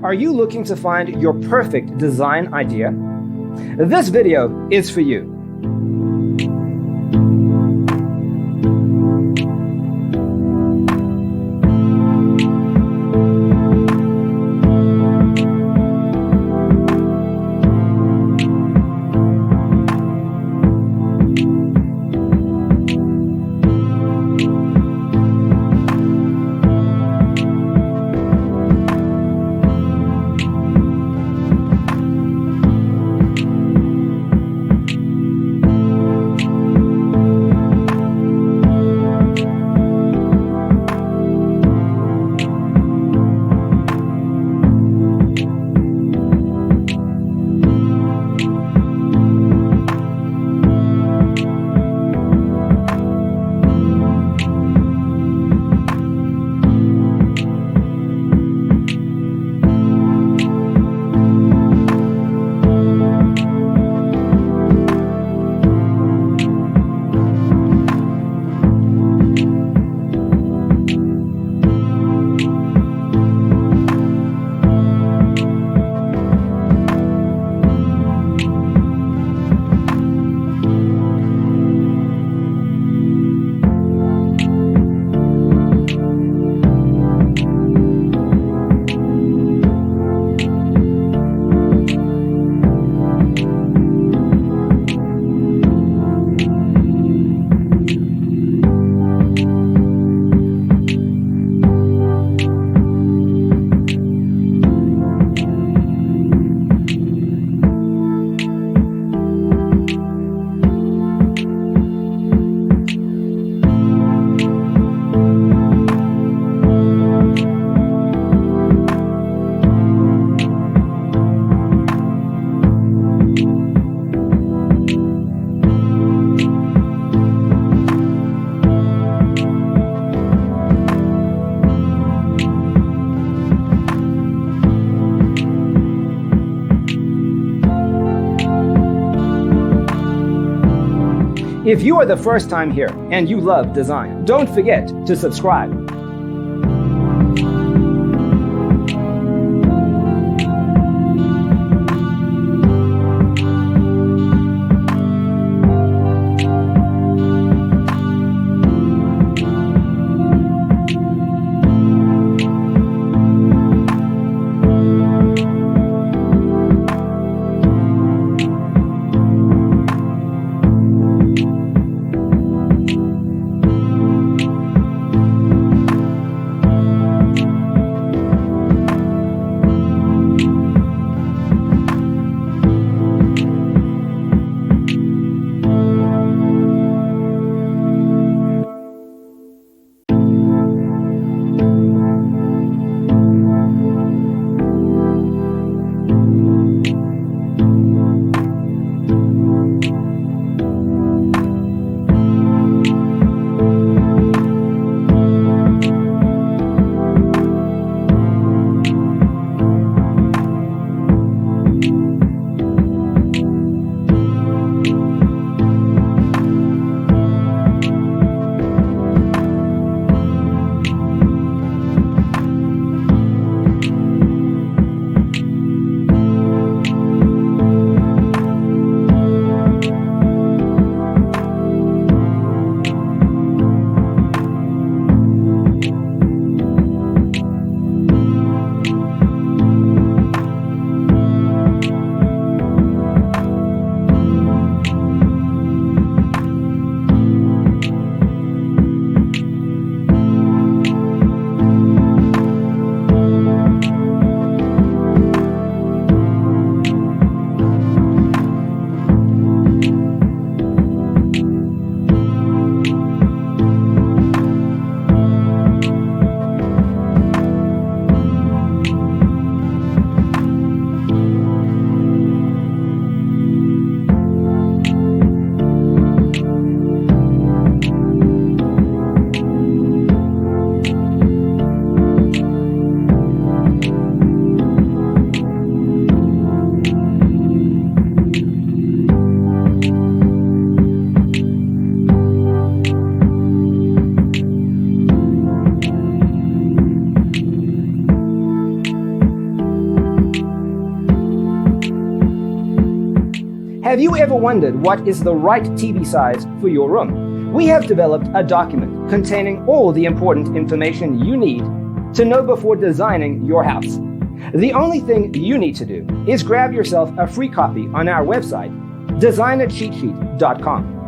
Are you looking to find your perfect design idea? This video is for you. If you are the first time here and you love design, don't forget to subscribe. Have you ever wondered what is the right TV size for your room? We have developed a document containing all the important information you need to know before designing your house. The only thing you need to do is grab yourself a free copy on our website, designacheatsheet.com.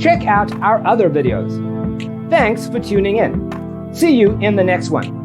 Check out our other videos. Thanks for tuning in. See you in the next one.